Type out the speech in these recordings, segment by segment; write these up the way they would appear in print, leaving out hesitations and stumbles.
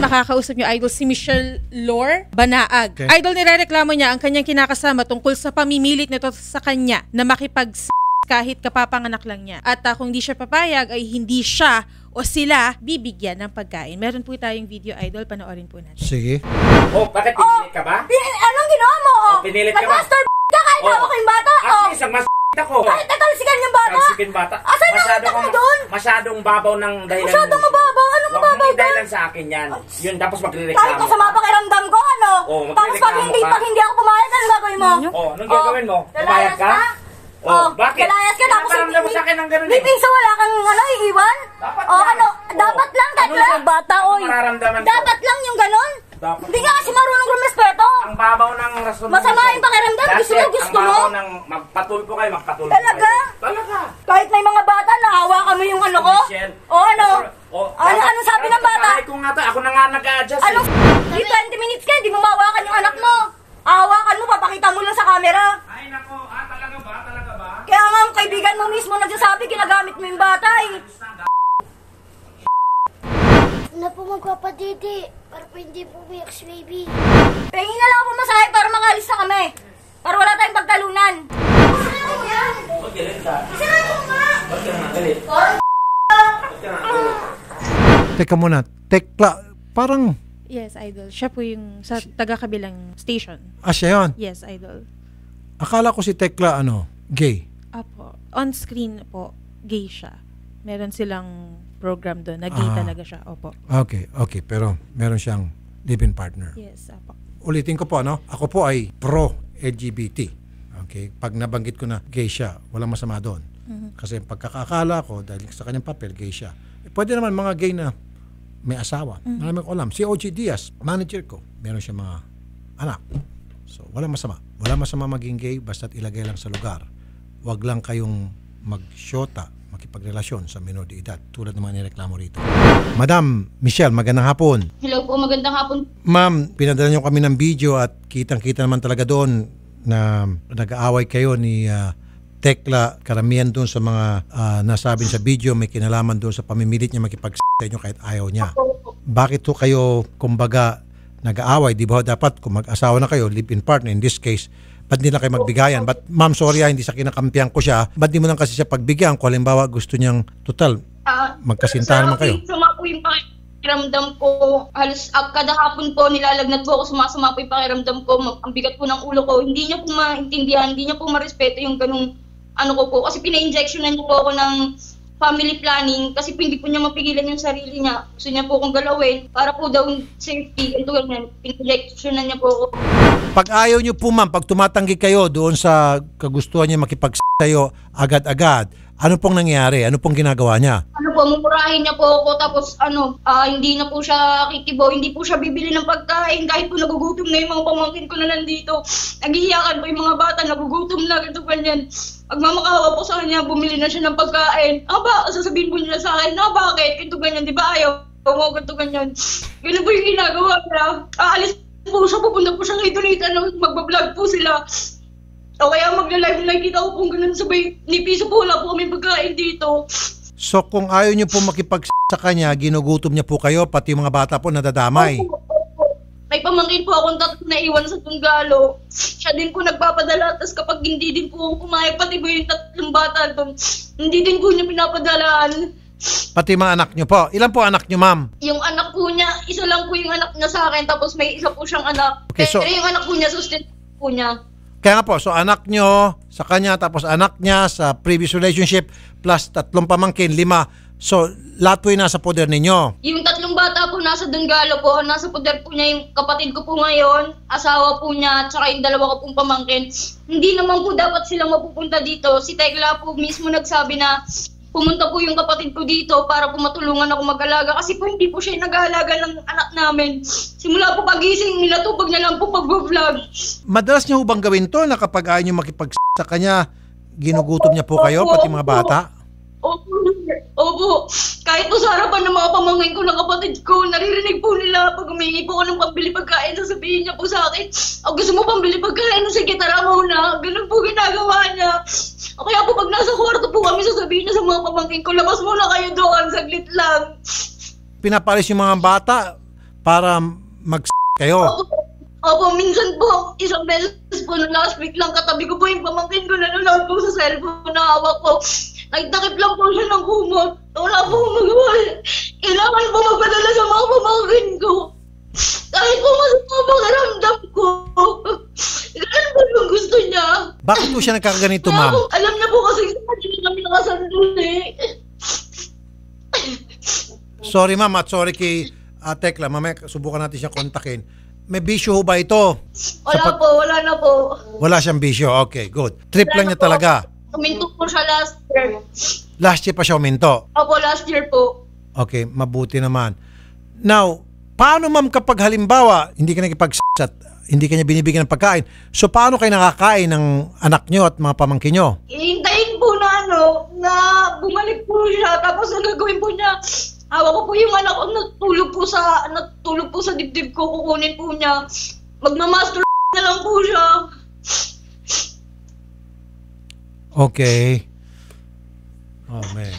nakakausap niyo, Idol, si Michelle Lore Banaag. Okay. Idol, nirereklamo niya ang kanyang kinakasama tungkol sa pamimilit nito sa kanya na makipag kahit kapapanganak lang niya. At kung hindi siya papayag ay hindi siya o sila bibigyan ng pagkain. Meron po tayong video, Idol, panoorin po natin. Sige. Oh, bakit pinilit ka ba? Anong ginawa mo? Oh, pinilit ka ba? Nag-master ka kahit hawak yung bata? Isang ako. Kahit natalsikan yung bata? Talsikin bata. Asan yung doon? Masyadong babaw ng dahilan. Masyadong mababaw? Anong mababaw doon? dahilan sa akin yan. Yun, tapos magre-reklamo. Kahit masama pakiramdam ko, ano? Oh, tapos pag hindi ako pumayag, anong gagawin mo? Oh, anong gagawin mo? Pumayag ka? Oh, bakit? Kalayas ka, tapos Nakaramdam mo sa akin ng ganun may piso wala kang iiwan? Dapat lang, bata, oy. Dapat lang yung ganun. Hindi nga kasi marunong rumespeto. Ang babaw ng rason. Masama yung pakiramdam, gusto mo? Ang babaw ng magpatulpo kayo. Talaga? Talaga. Kahit may mga bata, nahawakan mo yung ano ko? Ano sabi ng bata? Ako na nga nag-a-adjust. Di 20 minutes ka, di mo mahawakan yung anak mo. Hawakan mo, papakita mo lang sa camera. Ay nako, talaga ba? Kaya nga ang kaibigan mo mismo nagsasabi, ginagamit mo yung bata eh. Na po magpapadidi para po hindi po umiyak si baby. Pahingin na lang ako masahe para makalis na kami. Para wala tayong pagtalunan. Teka muna. Tekla, parang... Yes, Idol. Siya po yung sa taga-kabilang station. Siya yun. Yes, Idol. Akala ko si Tekla, gay. Apo. On screen po, gay siya. Meron silang program doon na gay talaga siya. Opo. Okay. Pero meron siyang live-in partner. Yes, apo. Ulitin ko po, ako po ay pro-LGBT. Okay? Pag nabanggit ko na gay siya, walang masama doon. Kasi pagkakakala ko, dahil sa kanyang papel, gay siya. Pwede naman mga gay na may asawa. Marami ko alam. Si OG Diaz, manager ko, meron siya mga anak. So, walang masama. Walang masama maging gay, basta't ilagay lang sa lugar. Huwag lang kayong magsyota, makipagrelasyon sa minor de edad, tulad ng mga nireklamo rito. Madam Michelle, magandang hapon. Hello po, magandang hapon. Ma'am, pinadala niyo kami ng video at kitang-kita naman talaga doon na nag-aaway kayo ni Tekla. Karamihan doon sa mga nasabi sa video, may kinalaman doon sa pamimilit niya makipag-s*** niyo kahit ayaw niya. Bakit to kayo, kumbaga, nag-aaway? Di ba dapat kung mag-asawa na kayo, live-in partner, in this case, ba't hindi lang kayo magbigayan? But ma'am, sorry hindi sa kinakampihan ko siya. Ba't di mo lang kasi siya pagbigyan? Kung halimbawa gusto niyang total, magkasintahan naman kayo. Sama po yung pakiramdam ko. Halos kada hapon po nilalagnat po ako, sumasama po yung pakiramdam ko. Ang bigat po ng ulo ko. Hindi niya po maintindihan, hindi niya po marespeto yung ganung ko po. Kasi pina-injectionan niyo po ako ng family planning kasi hindi po niya mapigilan yung sarili niya. Gusto niya po akong galawin para po daw safety. Ito ganyan, pina-injectionan niya po ako. Pag ayaw niyo po ma'am, pag tumatanggi kayo doon sa kagustuhan niya makipag-s*** kayo agad-agad, ano pong nangyayari? Ano pong ginagawa niya? Mumurahin niya po ako tapos hindi na po siya kikibo, hindi po siya bibili ng pagkain kahit po nagugutom na yung mga pamangkin ko na nandito. Nagihiyakan po yung mga bata, nagugutom na, ganito ganyan. Magmamakawa po sa kanya, bumili na siya ng pagkain. Sasabihin po niya sa akin, bakit? Ganito ganyan, di ba ayaw mo, ganito ganyan. Ganun po yung ginagawa niya. Aalis po siya, pupunta po siya kay Donita na magbablog po sila. O kaya magla-live, nakikita ko pong ganun sabay, ni piso po wala po kami pagkain dito. So kung ayaw niyo po makipag sa kanya, ginugutom niya po kayo, pati yung mga bata po nadadamay. May pamangkin po akong tatlo na iwan sa Tunggalo. Siya din po nagpapadala, tapos kapag hindi din po kumain, pati po yung tatlong bata doon, hindi din po niya pinapadalaan. Pati mga anak niyo po. Ilan po anak niyo, ma'am? Yung anak po niya, isa lang po yung anak niya sa akin, tapos may isa po siyang anak. Okay, so, pero yung anak po niya, sustain po niya. Kaya nga po, so anak nyo sa kanya, tapos anak niya sa previous relationship, plus 3 pamangkin, 5. So, lahat po yung nasa poder ninyo. Yung 3 bata po nasa Dunggalo po, nasa poder po niya yung kapatid ko po ngayon, asawa po niya, at saka yung 2 ko pong pamangkin. Hindi naman po dapat silang mapupunta dito. Si Tekla po mismo nagsabi na pumunta po yung kapatid ko dito para po matulungan ako mag-alaga kasi po hindi po siya nag-aalaga ng anak namin. Simula po pagising nila to, pag na lang po pag-vlog. Madalas niyo bang gawin to na kapag ayaw niyo makipag sa kanya, ginugutom niya po kayo, pati mga bata? Opo. Kahit po sa harapan ng mga pamangkin ko ng kapatid ko, naririnig po nila pag humingi po ako ng pambili pagkain, sasabihin niya po sa akin, gusto mo pambili pagkain? Sige, tara muna. Ganun po ginagawa niya. O kaya po pag nasa kwarto po kami, sasabihin niya sa mga pamangkin ko, labas muna kayo doon, saglit lang. Pinapalis yung mga bata, para kayo. Opo, minsan po, isang beses po, na last week lang, katabi ko po yung pamangkin ko, nanonood po sa cellphone na hawak ko. Nagtakip lang po siya ng kumot. Wala po akong magawa. Kailangan po magpadala sa mga pamangkin ko. Kahit po masama pakiramdam ko. Ganun po yung gusto niya. Bakit po siya nagkakaganito, ma'am? Alam niya po kasi sa kanya kami nakasandun eh. Sorry, ma'am, at sorry kay Tekla. Mamaya subukan natin siya kontakin. May bisyo ho ba ito? Wala na po. Wala siyang bisyo. Okay, good. Trip lang niya talaga. Uminto po siya last year. Last year pa siya uminto. Opo, last year po. Okay, mabuti naman. Now, paano ma'am kapag halimbawa, hindi ka nakipag-at hindi ka niya binibigyan ng pagkain, so paano kayo nakakain ng anak niyo at mga pamangkin niyo? Ihintayin po na na bumalik po siya, tapos ang gagawin po niya, hawak ko po yung anak ko, natulog po sa dibdib ko, kukunin po niya. Magmamaster na lang po siya. Okay. Oh man.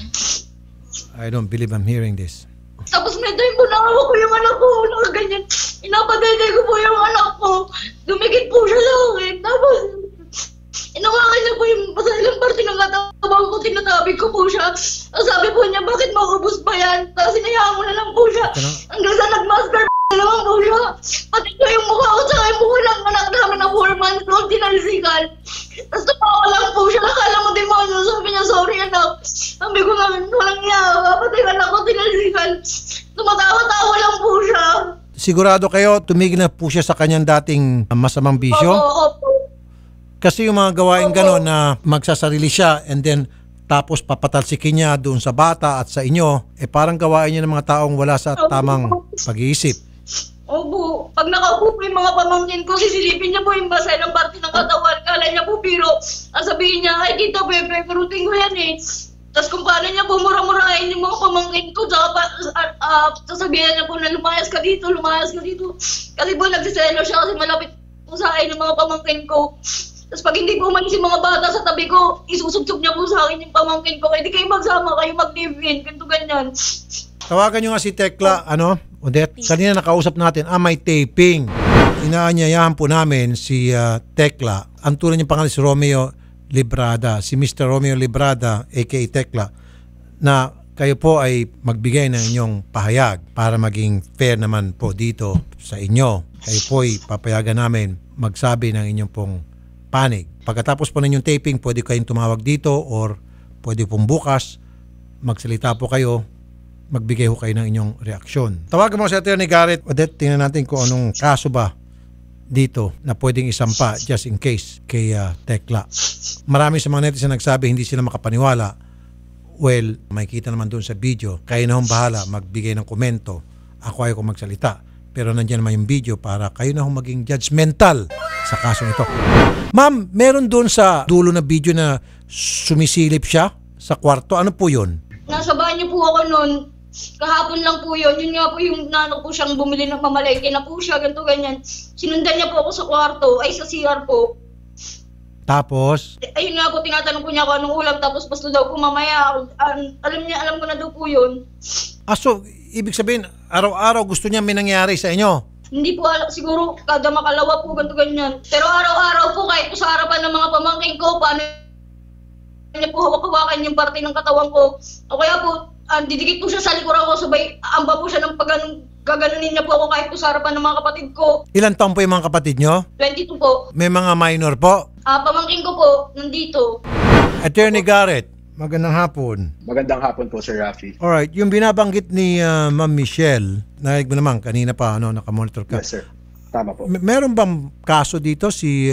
I don't believe I'm hearing this. Tapos may time po nakawak ko yung anak ko, nakaganyan. Inapadayday ko po yung anak ko. Dumikit po siya sa akin. Tapos, inawakan niya po yung basta ilang parte ng katawan ko, tinatabi ko po siya. Sabi po niya, bakit maubos ba yan? Tapos sinayaan mo na lang po siya. Hanggang sa nag-master na naman po siya. Pati ko yung mukha ko sa yung mukha ng anak namin na 4 months old, tinalisikan. Tapos tumawa lang po siya. Nakala mo demonyo. Sabi niya, sorry anak. Sabi ko naman, walang niya. Pati yung anak ko, tinalisikan. Tumatawa-tawa lang po siya. Sigurado kayo, tumigil na po siya sa kanyang dating masamang bisyo? Opo. Kasi yung mga gawain gano'n na magsasarili siya and then tapos papatalsikin niya doon sa bata at sa inyo, parang gawain niya ng mga taong wala sa tamang pag-iisip. Opo. Pag nakaupo po yung mga pamangkin ko, sisilipin niya po yung basa ng parte ng katawan. Kala niya po biro. Sabihin niya, ay dito, peperutin ko yan eh. Tapos kung paano niya po mura-murahin yung mga pamangkin ko, sasabihin niya po na lumayas ka dito. Kasi po nagsiselo siya kasi malapit po sa akin yung mga pamangkin ko. Tapos pag hindi po umalis yung mga bata sa tabi ko, isusubsub niya po sa akin yung pamangkin ko. Hindi kayo magsama, kayo mag-live-in, ganyan. Tawagan nyo nga si Tekla, Odette, kanina nakausap natin, may taping. Inaanyayahan po namin si Tekla. Ang tunay niyang pangalan si Romeo Librada, si Mr. Romeo Librada, aka Tekla, na kayo po ay magbigay ng inyong pahayag para maging fair naman po dito sa inyo. Kayo po ay papayagan namin magsabi ng inyong pong panig. Pagkatapos po ninyong taping, pwede kayong tumawag dito or pwede pong bukas, magsalita po kayo, magbigay ho kayo ng inyong reaksyon. Tawagan mo si Atty. Garrett. Odette, tingnan natin kung anong kaso ba dito na pwedeng isampa just in case kay Tekla. Marami sa mga netizen nagsabi hindi sila makapaniwala. Well, makikita naman doon sa video. Kayo na hong bahala magbigay ng komento. Ako ayaw ko magsalita. Pero nandiyan naman yung video para kayo na hong maging judgmental sa kasong ito. Ma'am, meron doon sa dulo na video na sumisilip siya sa kwarto. Ano po yun? Nasa banyo po ako noon. Kahapon lang po yun. Yun nga po yung nano po siyang bumili ng pamalengke na po siya, ganito ganyan. Sinundan niya po ako sa kwarto, ay sa CR po. Tapos? Ayun nga po, tinatanong po niya ako anong ulam, tapos basta daw po mamaya. Alam ko na daw po yun. So, ibig sabihin, araw-araw gusto niya may nangyari sa inyo? Hindi po siguro kada makalawa po, ganito ganyan. Pero araw-araw po, kahit po sa harapan ng mga pamangking ko, paano niya po hawak-hawakan yung parte ng katawan ko. O kaya po, didikit po siya sa likuran ko, sabay amba po siya ng gaganunin niya po ako kahit po sa harapan ng mga kapatid ko. Ilan taon po yung mga kapatid nyo? 22 po. May mga minor po? Pamangkin ko po, nandito. Attorney Garrett, magandang hapon. Magandang hapon po, Sir Rafi. Alright, yung binabanggit ni Ma'am Michelle, narinig mo naman, kanina pa, nakamonitor ka. Yes, sir. Tama po. Meron bang kaso dito si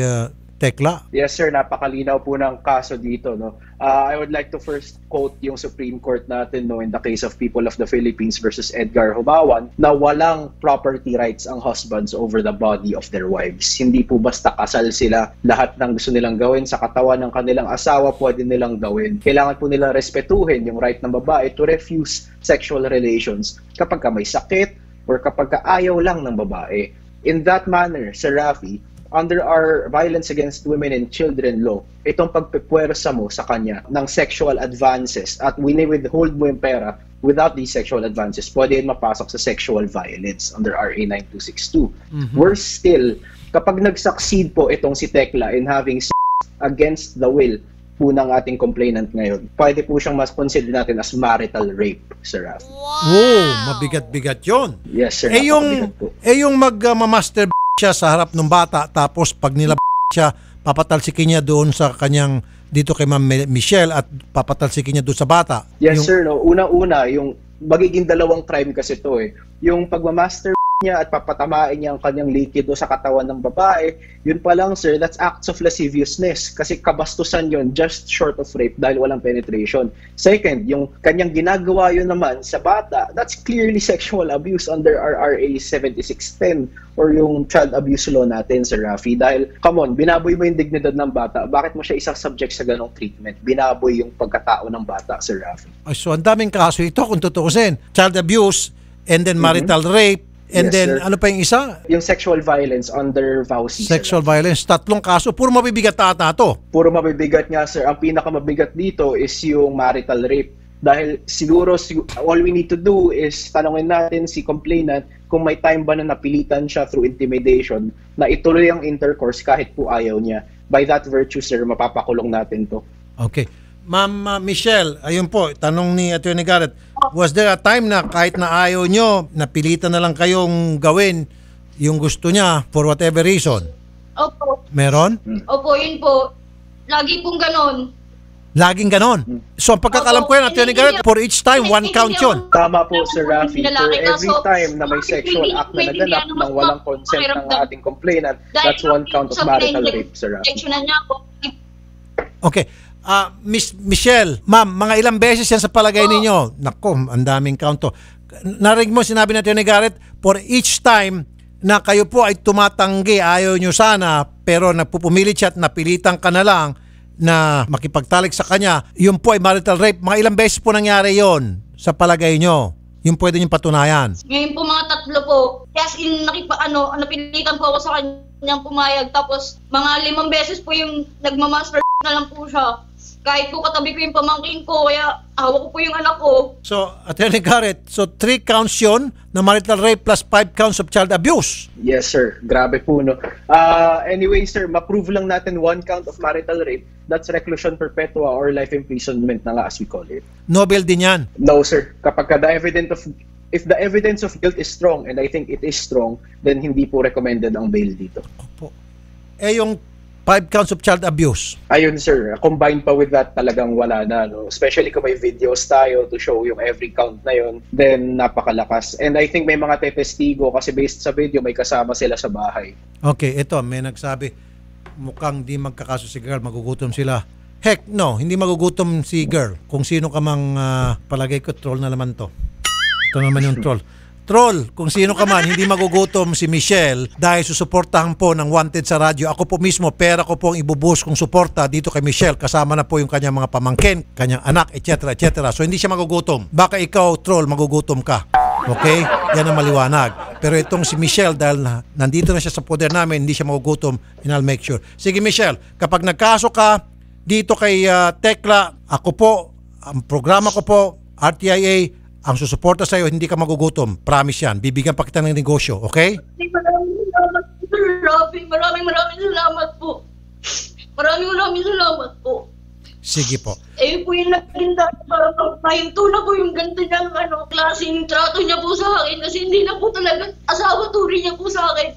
Tekla? Yes, sir. Napakalinaw po ng kaso dito, no? I would like to first quote yung Supreme Court natin, no, in the case of People of the Philippines versus Edgar Humawan, na walang property rights ang husbands over the body of their wives. Hindi po basta kasal sila, lahat ng gusto nilang gawin sa katawan ng kanilang asawa pwede nilang gawin. Kailangan po nilang respetuhin yung right ng babae to refuse sexual relations kapag ka may sakit or kapag ka ayaw lang ng babae. In that manner, Sir Rafi, under our Violence Against Women and Children law, itong pagpipwersa mo sa kanya ng sexual advances at withhold mo yung pera without these sexual advances, pwede yun mapasok sa sexual violence under RA 9262. Worse still, kapag nag-succeed po itong si Tekla in having sex against the will po ng ating complainant ngayon, pwede po siyang mas consider natin as marital rape, Sir Rafi. Wow, mabigat-bigat yun. Yes, sir. Yung mag-master siya sa harap ng bata, tapos pag nila siya, papatalsikin niya doon sa kanyang, dito kay Ma'am Michelle, at papatalsikin niya doon sa bata. Yes, sir. No? Una-una, yung magiging dalawang crime kasi to eh. Yung pagmamaster niya at papatamain niya ang kanyang likido sa katawan ng babae, yun pa lang, sir, that's acts of lasciviousness kasi kabastusan yun just short of rape dahil walang penetration. Second, yung kanyang ginagawa yun naman sa bata, that's clearly sexual abuse under our RA 7610 or yung child abuse law natin, Sir Rafi. Dahil, come on, binaboy mo yung dignidad ng bata, bakit mo siya isasubject sa ganong treatment? Binaboy yung pagkatao ng bata, Sir Rafi. So, ang daming kaso ito kung tutuusin. Child abuse, and then marital rape, and Yes, then, sir. ano pa yung isa? Yung sexual violence under VAUSI. Sexual violence. 3 kaso. Puro mabibigat ata ito. Puro mabibigat nga, sir. Ang pinakamabigat dito is yung marital rape. Dahil siguro, all we need to do is tanongin natin si complainant kung may time ba na napilitan siya through intimidation na ituloy ang intercourse kahit po ayaw niya. By that virtue, sir, mapapakulong natin to. Okay. Ma'am Michelle, ayun po, tanong ni Atty. Garrett, was there a time na kahit na ayaw nyo, napilitan na lang kayong gawin yung gusto niya for whatever reason? Opo. Meron? Opo, yun po. Lagi pong ganon. Laging ganon. So, ang pagkakalam ko yan, Atty. Garrett, for each time, 1 count yun. Tama po, Sir Rafi. For every time na may sexual act na naganap ng walang consent ng ating complainant, that's 1 count of marital rape, Sir Rafi. Okay. Miss Michelle, ma'am, mga ilang beses yan sa palagay ninyo? Nako, ang daming count to. Narinig mo, sinabi natin ni Garrett, for each time na kayo po ay tumatanggi, ayaw nyo sana, pero nagpupumilit siya at napilitan ka na lang na makipagtalik sa kanya, yun po ay marital rape. Mga ilang beses po nangyari yon sa palagay nyo? Yung pwede nyo patunayan? Ngayon po mga 3 po. Yes, napilitan po ako sa kanyang pumayag. Tapos mga 5 beses po yung nagmamaster na lang po siya. Kahit po katabi ko yung pamangkin ko, kaya hawak ko po yung anak ko. So, Atty. Garrett, so 3 counts yun na marital rape plus 5 counts of child abuse. Yes, sir. Grabe po, no? Anyway, sir, ma-prove lang natin 1 count of marital rape. That's reclusion perpetua or life imprisonment na nga as we call it. Nobel din yan. No, sir. Kapag if the evidence of guilt is strong, and I think it is strong, then hindi po recommended ang bail dito. Opo. Eh yung 5 counts of child abuse. Ayun, sir. Combined pa with that, talagang wala na. No? Especially kung may videos tayo to show yung every count na yun, then napakalakas. And I think may mga tetestigo kasi based sa video, may kasama sila sa bahay. Okay, ito, may nagsabi, mukhang di magkakaso si girl, magugutom sila. Heck no, hindi magugutom si girl. Kung sino ka mang palagay ko, troll na naman to. Ito naman yung troll. Troll, kung sino ka man, hindi magugutom si Michelle dahil susuportahan po ng Wanted sa radyo. Ako po mismo, pera ko po ang ibubuhos kong suporta dito kay Michelle. Kasama na po yung kanyang mga pamangkin, kanyang anak, etc. etc. So hindi siya magugutom. Baka ikaw, troll, magugutom ka. Okay? Yan ang maliwanag. Pero itong si Michelle, dahil nandito na siya sa poder namin, hindi siya magugutom, and I'll make sure. Sige Michelle, kapag nagkaso ka dito kay Tekla, ako po, ang programa ko po, RTIA, ang susuporta sa'yo, hindi ka magugutom. Promise yan. Bibigyan pa kita ng negosyo. Okay? Maraming salamat po, Sir Rafi. Maraming salamat po. Maraming salamat po. Sige po. Eh po yung nagtinda para mahinto na po yung ganito niyang klaseng trato niya po sa akin kasi hindi na po talaga asawa turi niya po sa akin.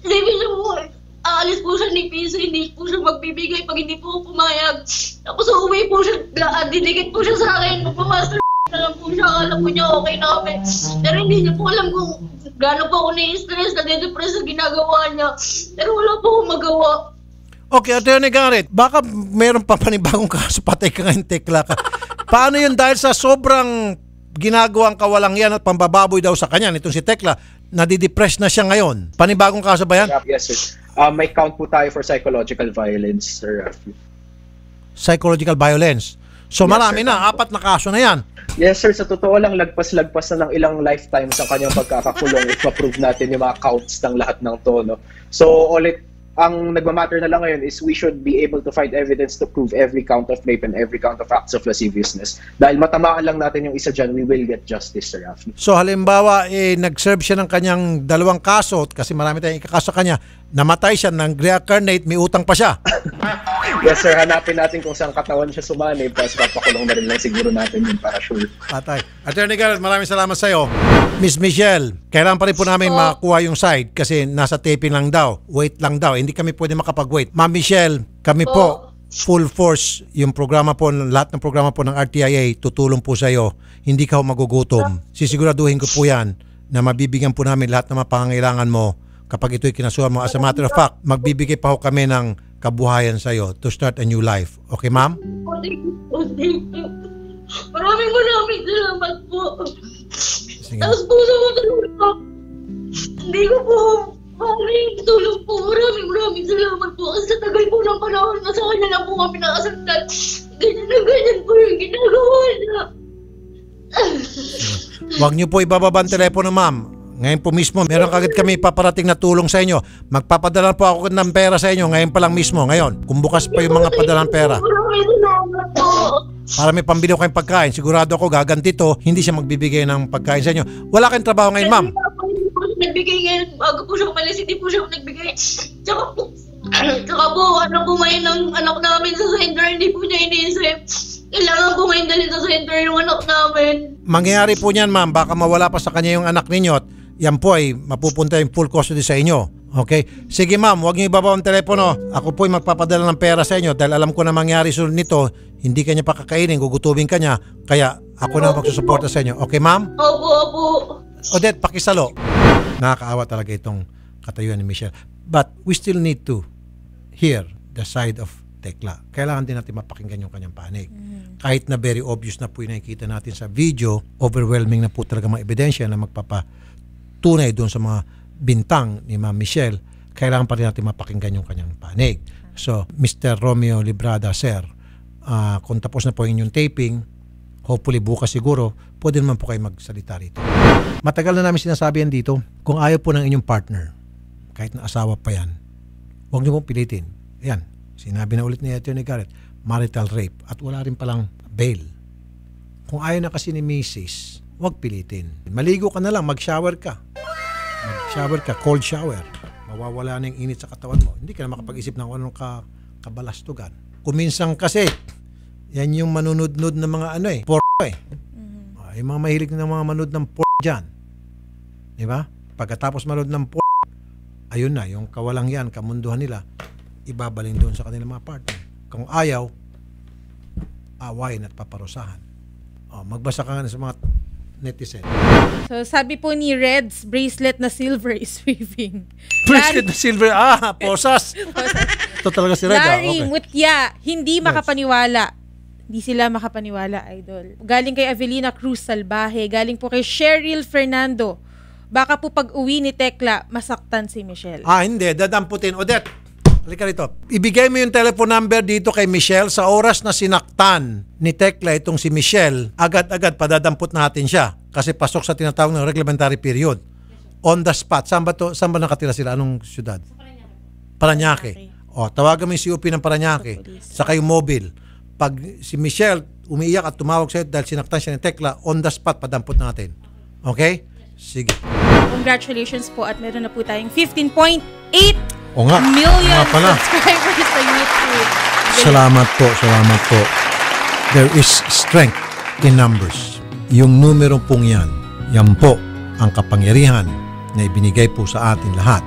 Sabi niya po, aalis po siya ni Piso, hindi po siya magbibigay pag hindi po pumayag. Tapos uuwi po siya, didikit po siya sa akin, pumaster na lang po siya, alam po niya okay na kami. Pero hindi niya po alam kung gaano po ako na-stress, nade-depress sa ginagawa niya. Pero wala po akong magawa. Okay, Atty. Garrett, baka meron pa panibagong kaso, patay ka ngayon, Tekla ka. Paano yun dahil sa sobrang ginagawang kawalang yan at pambababoy daw sa kanya, nitong si Tekla, nadidepress na siya ngayon? Panibagong kaso ba yan? Yes, sir. May count po tayo for psychological violence, sir. Psychological violence. So Yes, marami sir. na, 4 na kaso na yan. Yes, sir. Sa totoo lang, lagpas-lagpas na ng ilang lifetimes ang kanyang pagkakakulong if ma-prove natin yung mga counts ng lahat ng to. No? So, Ang nagmamatter na lang ngayon is we should be able to find evidence to prove every count of rape and every count of acts of lasciviousness. Dahil matamaan lang natin yung isa dyan, we will get justice, Sir Rafi. So halimbawa, nag-serve siya ng kanyang 2 kaso kasi marami tayong ikakaso kanya, namatay siya ng reincarnate, may utang pa siya. Yes, sir. Hanapin natin kung saan katawan siya sumanib, tapos papakulong na rin lang siguro natin yun para sure. Patay. Attorney Garrett, maraming salamat sa iyo. Miss Michelle, kailangan pa rin po namin makuha yung side kasi nasa taping lang daw. Wait lang daw. Hindi kami pwede makapag-wait. Ma'am Michelle, kami po, full force, yung programa po, lahat ng programa po ng RTIA, tutulong po sa iyo. Hindi ka magugutom. Sisiguraduhin ko po yan na mabibigyan po namin lahat ng mga pangangailangan mo kapag ito'y kinasuhan mo. As a matter of fact, magbibigay pa ho kami ng kabuhayan sa iyo to start a new life. Okay, ma'am? Thank you. Maraming salamat po. Sige. Tapos po sa mga tulong. Hindi ko po maraming tulong po. Maraming salamat po. Kasi sa tagal po ng panahon na sa kanya na po kami nakasagdan. Ganyan na ganyan po yung ginagawa niya. Huwag niyo po ibababa ang telepono, ma'am. Ngayon po mismo, meron kagad kami paparating na tulong sa inyo. Magpapadala po ako ng pera sa inyo ngayon pa lang mismo. Ngayon, kung bukas pa yung mga padalang pera. Maraming salamat po. Para may pambili ko kayong pagkain. Sigurado ako gaganti to, hindi siya magbibigay ng pagkain sa inyo. Wala kayong trabaho ngayon, ma'am. Hindi po siya nagbigay ngayon. Bago po siya umalis, hindi po siya nagbigay. Tsaka po, ano po ngayon ng anak namin sa center, hindi po niya iniisip. Kailangan po ngayon dalhin sa center yung anak namin. Mangyayari po niyan, ma'am. Baka mawala pa sa kanya yung anak ninyo at yan po ay mapupunta yung full custody sa inyo. Okay? Sige, ma'am, huwag niyo ibabaw ang telepono. Ako po ay magpapadala ng pera sa inyo dahil alam ko na mangyari sunod nito, hindi kanya pakakainin, gugutubin kanya. Kaya ako na magsusuporta sa inyo. Okay, ma'am? Opo. Odette, pakisalo. Nakakaawa talaga itong katayuan ni Michelle. But we still need to hear the side of Tekla. Kailangan din natin mapakinggan yung kanyang panig. Kahit na very obvious na po yung nakikita natin sa video, overwhelming na po talaga mga ebidensya na magpapatunay doon sa mga bintang ni Ma'am Michelle, kailangan pa rin natin mapakinggan yung kanyang panig. So, Mr. Romeo Librada, sir, kung tapos na po yung taping, hopefully bukas siguro, pwede naman po kayo magsalita rito. Matagal na namin sinasabi yan dito, kung ayaw po ng inyong partner, kahit na asawa pa yan, huwag niyo pong pilitin. Yan, sinabi na ulit ni Atty. Garrett, marital rape at wala rin palang bail. Kung ayaw na kasi ni Mrs., huwag pilitin. Maligo ka na lang, mag-shower ka. Mag-shower ka, cold shower. Mawawala na yung init sa katawan mo. Hindi ka na makapag-isip ng anong kabalastugan. Kuminsan kasi, yan yung manunod-nod ng mga yung mga mahilig ng mga manood ng dyan. Diba? Pagkatapos manood ng ayun na, yung kawalang yan, kamunduhan nila, ibabaling doon sa kanilang mga partner. Kung ayaw, awayin at paparusahan. Magbasa ka nga sa mga netizen. So sabi po ni Reds, bracelet na silver is waving. Bracelet na silver, posas. Ito talaga si Red. Larry Okay. Mutya, hindi makapaniwala. Hindi sila makapaniwala, idol. Galing kay Avelina Cruz Salbahe, galing po kay Cheryl Fernando. Baka po pag uwi ni Tekla, masaktan si Michelle. Hindi, dadamputin. Odette, halika rito. Ibigay mo yung telephone number dito kay Michelle. Sa oras na sinaktan ni Tekla itong si Michelle, agad-agad padadampot natin siya. Kasi pasok sa tinatawag ng reglementary period. On the spot. Saan ba nakatira sila? Anong syudad? Paranaque. Tawagan mo yung COP ng Paranaque. Saka yung mobile. Pag si Michelle umiiyak at tumawag sa'yo dahil sinaktan siya ni Tekla, on the spot padampot natin. Okay? Sige. Congratulations po at meron na po tayong 15.8 million subscribers sa YouTube. Salamat po. There is strength in numbers. Yung numero pong yan po ang kapangyarihan na ibinigay po sa atin lahat.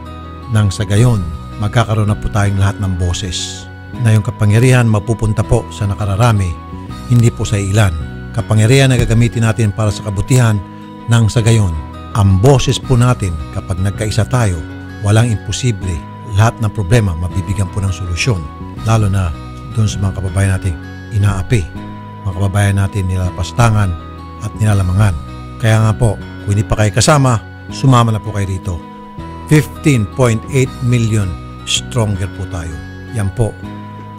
Nang sa gayon, magkakaroon na po tayong lahat ng boses. Na yung kapangyarihan mapupunta po sa nakararami, hindi po sa ilan. Kapangyarihan na gagamitin natin para sa kabutihan, nang sa gayon, ang boses po natin kapag nagkaisa tayo, walang imposible. Lahat ng problema mabibigyan po ng solusyon. Lalo na doon sa mga kababayan natin inaapi. Mga kababayan natin nilapastangan at nilalamangan. Kaya nga po, kung hindi pa kayo kasama, sumama na po kayo rito. 15.8 million stronger po tayo. Yan po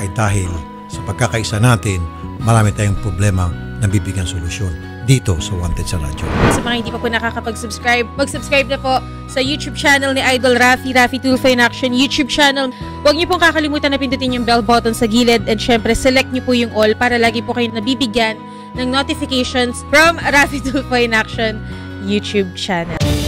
ay dahil sa pagkakaisa natin, marami tayong problema na bibigyan solusyon. dito sa Wanted sa Radyo. Sa mga hindi pa po nakakapag-subscribe, mag-subscribe na po sa YouTube channel ni Idol Raffy Tulfo in Action YouTube channel. Huwag niyo pong kakalimutan na pindutin yung bell button sa gilid and syempre select niyo po yung all para lagi po kayo nabibigyan ng notifications from Raffy Tulfo in Action YouTube channel.